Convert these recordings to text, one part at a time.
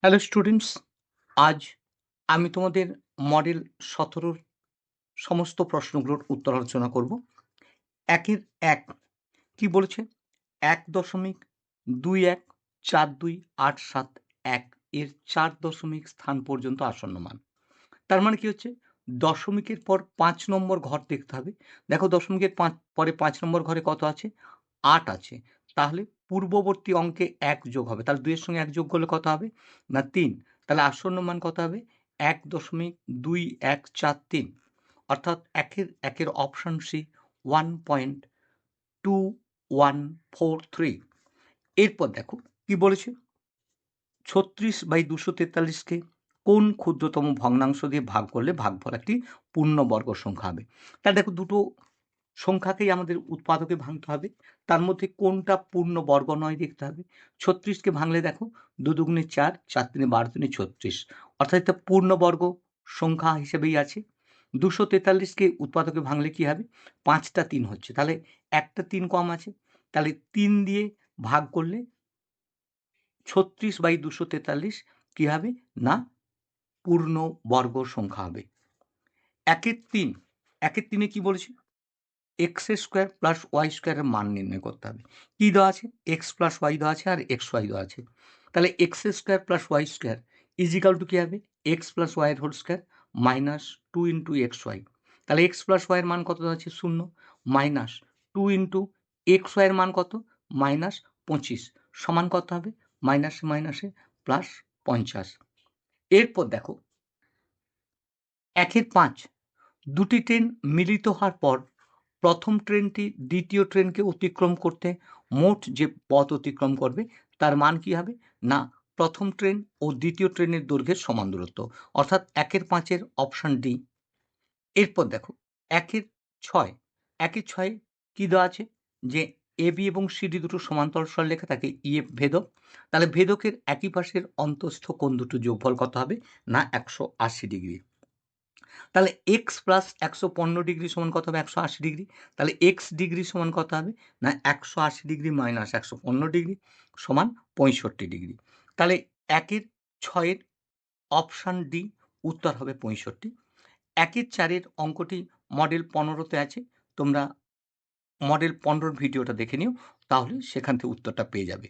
Hello students, আজ আমি তোমাদের মডেল ১৭ সমস্ত প্রশ্নগুলোর উত্তর আলোচনা করব। একের ১ কি বলেছে? ১.২১৪২৮৭১ এর ৪ দশমিক স্থান পর্যন্ত আসন্ন মান। তার মানে কি হচ্ছে? দশমিকের পর ৫ নম্বর ঘর দেখতে হবে। দেখো দশমিকের পরে ৫ নম্বর ঘরে কত আছে? ৮ আছে। তাহলে পূর্ববর্তী অঙ্কে ১ যোগ হবে। তাহলে ২ এর সঙ্গে ১ যোগ করলে কত হবে? না ৩। তাহলে আসন্ন মান কত হবে? ১.২১৪৩, অর্থাৎ একের অপশন সি 1.2143। এরপর দেখো কি বলেছে? ৩৬/২৪৩ কে কোন ক্ষুদ্রতম ভগ্নাংশ দিয়ে ভাগ করলে ভাগফল একটি পূর্ণবর্গ সংখ্যা হবে? তাহলে দেখো দুটো সংখ্যাকেই আমাদের উৎপাদকে ভাঙতে হবে। তার মধ্যে কোনটা পূর্ণবর্গ নয় দেখতে হবে। ৩৬কে ভাঙলে দেখো ২ দুগুণে ৪, ৪ তিনে ১২, তিনে ৩৬, অর্থাৎ এটা পূর্ণবর্গ সংখ্যা হিসেবেই আছে। ২৪৩কে উৎপাদকে ভাঙলে কি হবে? ৫টা ৩ হচ্ছে, তাহলে একটা ৩ কম আছে। তাহলে ৩ দিয়ে ভাগ করলে ৩৬/২৪৩ কি হবে? না পূর্ণবর্গ সংখ্যা হবে। একের ৩, একের ৩ এ কি বলেছে? এক্স স্কোয়ার প্লাস ওয়াই স্কোয়ারের মান নির্ণয় করতে হবে। কি দেওয়া আছে? এক্স প্লাস ওয়াই দেওয়া আছে আর এক্স ওয়াই দেওয়া আছে। তাহলে x square plus y square equal to কী হবে? এক্স প্লাস ওয়াইয়ের whole square minus 2 into x y. তাহলে এক্স প্লাস ওয়াইয়ের মান কত দেওয়া আছে? 0, মাইনাস 2 ইন্টু এক্স ওয়াইয়ের মান কত? মাইনাস 25, সমান কত হবে? মাইনাসে মাইনাসে প্লাস 50। এরপর দেখো একের ৫, দুটি ট্রেন মিলিত হওয়ার পর প্রথম ট্রেনটি দ্বিতীয় ট্রেনকে অতিক্রম করতে মোট যে পথ অতিক্রম করবে তার মান কি হবে? না প্রথম ট্রেন ও দ্বিতীয় ট্রেনের দৈর্ঘ্যের সমান দূরত্ব, অর্থাৎ একের ৫-এর অপশন ডি। এরপর দেখো একের ৬, একের ৬ কি দেওয়া আছে? যে এ বি এবং সিডি দুটো সমান্তরাল সরলরেখা, তাকে ইএফ ভেদক। তাহলে ভেদকের একই পাশের অন্তঃস্থ কোণ দুটো যোগফল কত হবে? না ১৮০ ডিগ্রি। তাহলে এক্স প্লাস ১১৫ ডিগ্রি সমান কত হবে? ১৮০ ডিগ্রি। তাহলে এক্স ডিগ্রি সমান কত হবে? না ১৮০ ডিগ্রি মাইনাস ১১৫ ডিগ্রি সমান ৬৫ ডিগ্রি। তাহলে একের ৬-এর অপশান ডি উত্তর হবে ৬৫। একের ৪-এর অঙ্কটি মডেল ১৫-তে আছে। তোমরা মডেল ১৫-র ভিডিওটা দেখে নিও, তাহলে সেখান থেকে উত্তরটা পেয়ে যাবে।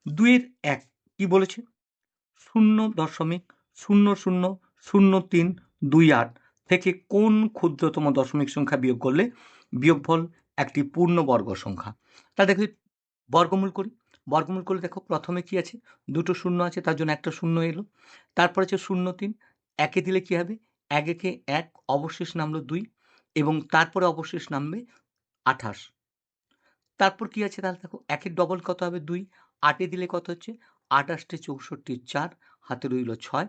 ২-এর ১ কি বলেছে? 0.000328 থেকে কোন ক্ষুদ্রতম দশমিক সংখ্যা বিয়োগ করলে বিয়োগফল একটি পূর্ণবর্গ সংখ্যা? তা দেখো বর্গমূল করি। বর্গমূল করলে দেখো প্রথমে কি আছে? দুটো শূন্য আছে, তার জন্য একটা শূন্য এলো। তারপর আছে 0.3, একে দিলে কি হবে? ১ একে ১, অবশেষ নামলো ২ এবং তারপরে অবশেষ নামবে ২৮। তারপর কি আছে? তাহলে দেখো একের ডবল কত হবে? ২, ৮ এ দিলে কত হচ্ছে? ২৮ 64 4, হাতে রইল ৬,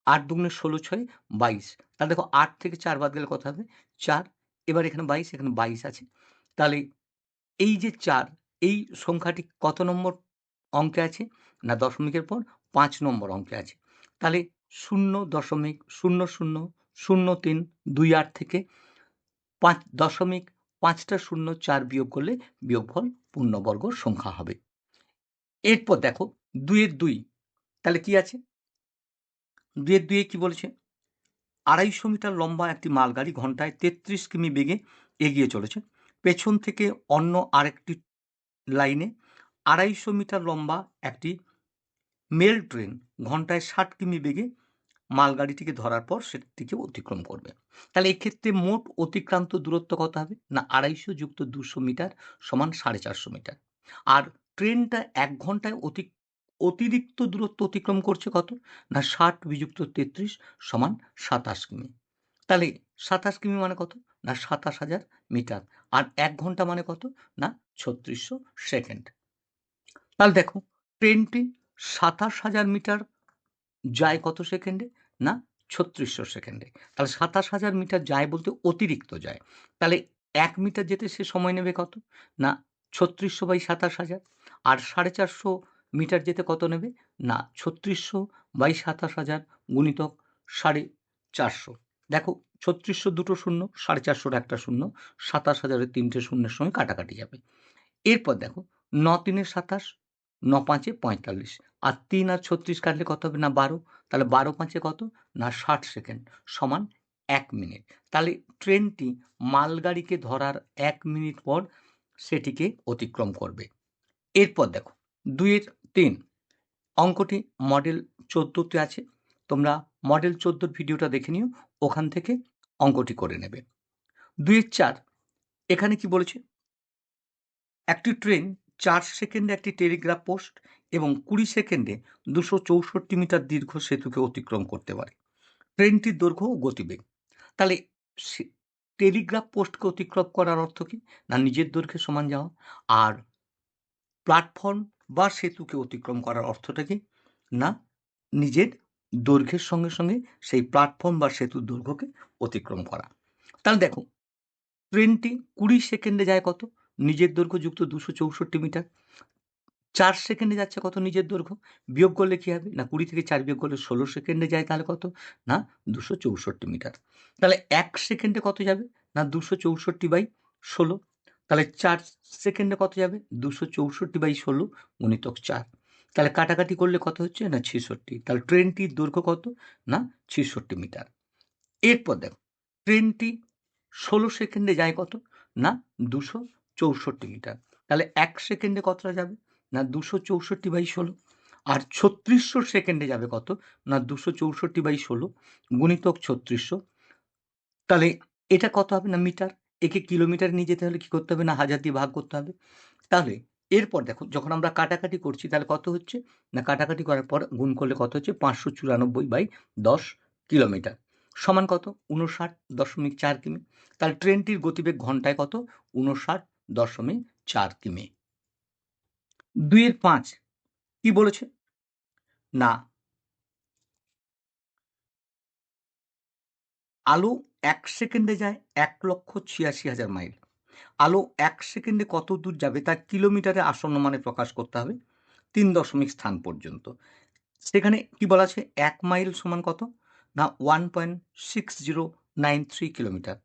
৮ দুগুণে ১৬, ৬ ২২। তাহলে দেখো ৮ থেকে ৪ বাদ গেলে কত হবে? ৪। এবার এখানে ২২, এখানে ২২ আছে। তাহলে এই যে ৪, এই সংখ্যাটি কত নম্বর অঙ্কে আছে? না দশমিকের পর ৫ নম্বর অঙ্কে আছে। তাহলে 0.000328 থেকে ৫.৫টা ০ ৪ বিয়োগ করলে বিয়োগফল পূর্ণবর্গ সংখ্যা হবে। এরপর দেখো ২-এর ২, তাহলে কি আছে? ২-এর ২ এ কি বলেছে? ২৫০ মিটার লম্বা একটি মালগাড়ি ঘন্টায় ৩৩ কিমি বেগে এগিয়ে চলেছে। পেছন থেকে অন্য আরেকটি লাইনে ২৫০ মিটার লম্বা একটি মেল ট্রেন ঘন্টায় ৬০ কিমি বেগে মালগাড়িটিকে ধরার পর সেটিকে অতিক্রম করবে। তাহলে এক্ষেত্রে মোট অতিক্রান্ত দূরত্ব কত হবে? না ২৫০ যুক্ত ২০০ মিটার সমান ৪৫০ মিটার। আর ট্রেনটা ১ ঘন্টায় অতিরিক্ত দূরত্ব অতিক্রম করছে কত? না ৬০ বিযুক্ত ৩৩ সমান ২৭ কিমি। তাহলে ২৭ কিমি মানে কত? না ২৭,০০০ মিটার। আর ১ ঘন্টা মানে কত? না ৩৬০০ সেকেন্ড। তাহলে দেখো ট্রেনটি ২৭,০০০ মিটার যায় কত সেকেন্ডে? না ৩৬০০ সেকেন্ডে। তাহলে ২৭,০০০ মিটার যায় বলতে অতিরিক্ত যায়। তাহলে ১ মিটার যেতে সে সময় নেবে কত? না ৩৬০০/২৭,০০০। আর ৪৫০ মিটার যেতে কত নেবে? না ৩৬০০/২৭,০০০ গুণিতক ৪৫০। দেখো ৩৬০০ দুটো শূন্য, ৪৫০০ একটা শূন্য, ২৭,০০০ এর ৩টে শূন্যের সঙ্গে কাটাকাটি যাবে। এরপর দেখো ৯ ৩ ২৭, 9 5 45, আর 3 আর 36 কাটলে কত হবে? না 12, তাহলে 12 5 কত? না 60 সেকেন্ড সমান 1 মিনিট। তাহলে ট্রেনটি মালগাড়িকে ধরার 1 মিনিট পর সেটিকে অতিক্রম করবে। এরপর দেখো 2 এর 3 অঙ্কটি মডেল 14 তে আছে। তোমরা মডেল 14 র ভিডিওটা দেখে নিও, ওখান থেকে অঙ্কটি করে নেবে। 2 এর 4 এখানে কি বলেছে? একটি ট্রেন 4 সেকেন্ডে একটি টেলিগ্রাফ পোস্ট এবং 20 সেকেন্ডে 264 মিটার দীর্ঘ সেতুকে অতিক্রম করতে পারে। ট্রেনটির দৈর্ঘ্য ও গতিবেগ। তাহলে টেলিগ্রাফ পোস্টকে অতিক্রম করার অর্থ কি? না নিজের দৈর্ঘ্যের সমান যাওয়া। আর প্ল্যাটফর্ম বা সেতুকে অতিক্রম করার অর্থটা কি? না নিজের দৈর্ঘ্যের সঙ্গে সঙ্গে সেই প্ল্যাটফর্ম বা সেতুর দৈর্ঘ্যকে অতিক্রম করা। তাহলে দেখো ট্রেনটি 20 সেকেন্ডে যায় কত? নিজের দৈর্ঘ্য যুক্ত 264 মিটার। 4 সেকেন্ডে যাচ্ছে কত নিজের দৈর্ঘ্য? বিয়োগ করলে কি হবে? না 20 থেকে 4 বিয়োগ করলে 16 সেকেন্ডে যায়, তাহলে কত? না 264 মিটার। তাহলে 1 সেকেন্ডে কত যাবে? না 264/16। তাহলে 4 সেকেন্ডে কত যাবে? 264/16 গুণিতক 4। তাহলে কাটাকাটি করলে কত হচ্ছে? না 66। তাহলে ট্রেনটির দৈর্ঘ্য কত? না 66 মিটার। এরপর দেখো ট্রেনটি 16 সেকেন্ডে যায় কত? না 264 মিটার। তাহলে 1 সেকেন্ডে কতটা যাবে? না 264/16। আর 3600 সেকেন্ডে যাবে কত? না 264/16 গুণিতক 3600। তাহলে এটা কত হবে? না মিটার। একে কিলোমিটারে নিয়ে যেতে হলে কি করতে হবে? না 1000 দিয়ে ভাগ করতে হবে। তাহলে এরপর দেখো যখন আমরা কাটাকাটি করছি তাহলে কত হচ্ছে? না কাটাকাটি করার পর গুণ করলে কত হচ্ছে? 594/10 কিলোমিটার সমান কত? 59.4 কিমি। তাহলে ট্রেনটির গতিবেগ ঘন্টায় কত? 59.4 কিমি। 2 এর 5 কি বলেছে? না আলো 1 সেকেন্ডে যায় 1,86,000 মাইল। আলো 1 সেকেন্ডে কত দূর যাবে তা কিলোমিটারে আসন্ন মানে প্রকাশ করতে হবে 3 দশমিক স্থান পর্যন্ত। সেখানে কি বলা আছে? 1 মাইল সমান কত? না 1.6093 কিলোমিটার।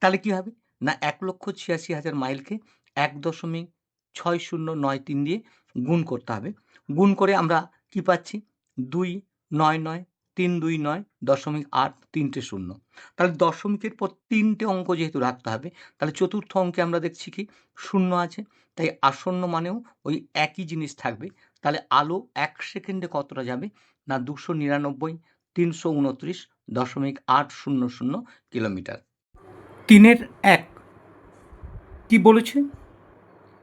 তাহলে কি হবে? না 1,86,000 মাইলকে 1.6093 দিয়ে গুণ করতে হবে। গুণ করে আমরা কি পাচ্ছি? 299,329.8 তাহলে দশমিকের পর 3টে অঙ্ক যেহেতু রাখতে হবে, তাহলে চতুর্থ অঙ্কে আমরা দেখছি কি? 0 আছে। তাই আসন্ন মানেও ওই একই জিনিস থাকবে। তাহলে আলো 1 সেকেন্ডে কতটা যাবে? না 299,329.800 কিলোমিটার। 3 এর 1 কি বলেছে?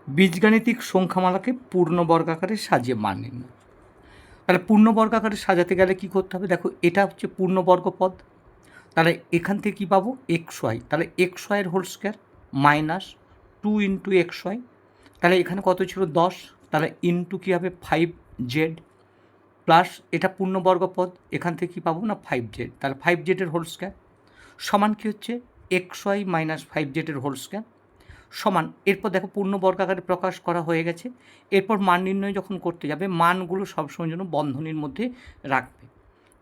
বীজগাণিতিক সংখ্যামালাকে পূর্ণ বর্গাকারে সাজিয়ে মান নির্ণয়। তাহলে পূর্ণ বর্গাকারে সাজাতে গেলে কি করতে হবে? দেখো এটা হচ্ছে পূর্ণবর্গ পদ। তাহলে এখান থেকে কী পাবো? XY। তাহলে XY এর whole square minus 2 into XY। তাহলে এখানে কত ছিল? 10। তাহলে ইন্টু কী হবে? 5Z প্লাস এটা পূর্ণবর্গ পদ, এখান থেকে কী পাবো? না 5Z। তাহলে 5Z এর হোল স্কোয়ার সমান কী হচ্ছে? XY মাইনাস 5Z এর হোল স্কোয়ার সমান। এরপর দেখো পূর্ণবর্গ আকারে প্রকাশ করা হয়ে গেছে। এরপর মান নির্ণয় যখন করতে যাবে মানগুলো সবসময় জন্য বন্ধনীর মধ্যে রাখবে।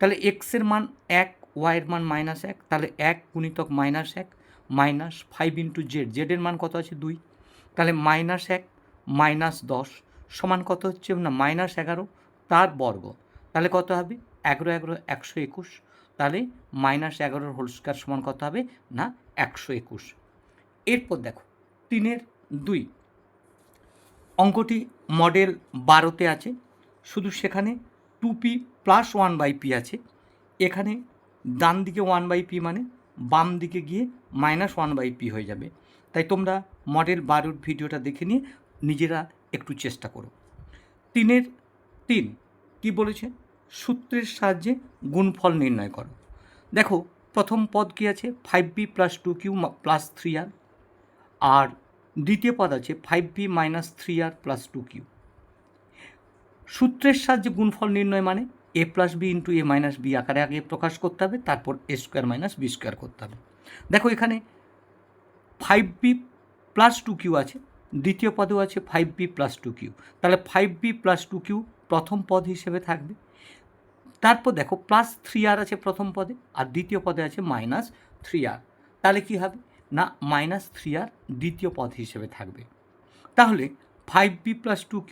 তাহলে এক্সের মান 1, ওয়াইয়ের মান -1। তাহলে 1 গুণিতক -1 মাইনাস 5 ইন্টু জেড। জেডের মান কত আছে? 2। তাহলে -1 মাইনাস 10 সমান কত হচ্ছে? না -11 তার বর্গ। তাহলে কত হবে? 11 11 121। তাহলে -11 হোল স্কোয়ার সমান কত হবে? না 121। এরপর দেখো 3 এর 2 অঙ্কটি মডেল 12তে আছে। শুধু সেখানে 2p প্লাস 1/p আছে। এখানে ডান দিকে 1/p মানে বাম দিকে গিয়ে -1/p হয়ে যাবে। তাই তোমরা মডেল 12 ভিডিওটা দেখে নিয়ে নিজেরা একটু চেষ্টা করো। 3 এর 3 কী বলেছে? সূত্রের সাহায্যে গুণফল নির্ণয় করো। দেখো প্রথম পদ কী আছে? 5p plus 2q plus 3r। আর দ্বিতীয় পদ আছে 5p minus 3r plus 2q। সূত্রের সাহায্যে গুণফল নির্ণয় মানে a plus B into A minus B আকারে আগে প্রকাশ করতে হবে, তারপর a square minus B square করতে হবে। দেখো এখানে 5p প্লাস 2q আছে, দ্বিতীয় পদেও আছে 5p প্লাস 2q। তাহলে 5p প্লাস 2q প্রথম পদ হিসেবে থাকবে। তারপর দেখো প্লাস 3r আছে প্রথম পদে, আর দ্বিতীয় পদে আছে -3r। তাহলে কী হবে? না -3r দ্বিতীয় পদ হিসেবে থাকবে। তাহলে 5p plus 2q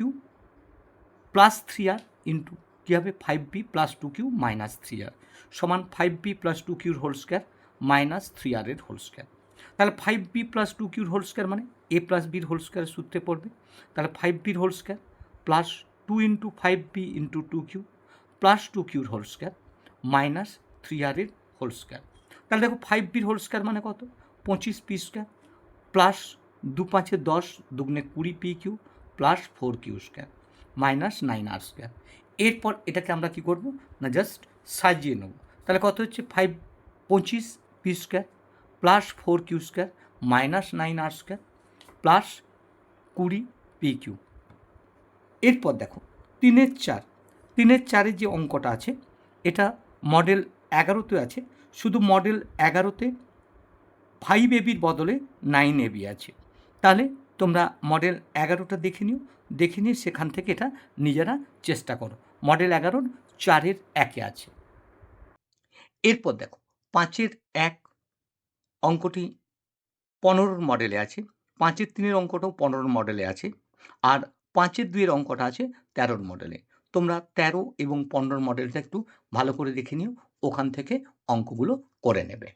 plus 3r into কী হবে 5b plus 2q minus 3r সমান 5b plus 2q whole square minus 3r এর হোল স্কোয়ার। তাহলে 5b plus 2q whole square মানে a প্লাস বির হোল স্কোয়ার সূত্রে পড়বে। তাহলে 5bর whole square plus 2 into 5b into 2q plus 2qর হোল স্কোয়ার মাইনাস 3r এর হোল স্কোয়ার। তাহলে দেখো 5bর হোল স্কোয়ার মানে কত 25p স্কোয়ার প্লাস 2 5 10 দুগুণে 20pq plus 4q square minus 9r square. এরপর এটাকে আমরা কী করব না জাস্ট সাজিয়ে নেব। তাহলে কত হচ্ছে 25p square plus 4q square minus 9r square plus 20pq। এরপর দেখো 3-এর 4, 3-এর 4-এর যে অঙ্কটা আছে এটা মডেল 11তে আছে, শুধু মডেল 11তে 5ab বদলে 9ab আছে। তাহলে তোমরা মডেল 11টা দেখে নিয়ে সেখান থেকে এটা নিজেরা চেষ্টা করো। মডেল 11-র 4-এর 1-এ আছে। এরপর দেখো 5-এর 1 অঙ্কটি 15-র মডেলে আছে, 5-এর 3-এর অঙ্কটাও 15-র মডেলে আছে, আর 5-এর 2-এর অঙ্কটা আছে 13-র মডেলে। তোমরা 13 এবং 15-র মডেলটা একটু ভালো করে দেখে নিও, ওখান থেকে অঙ্কগুলো করে নেবে।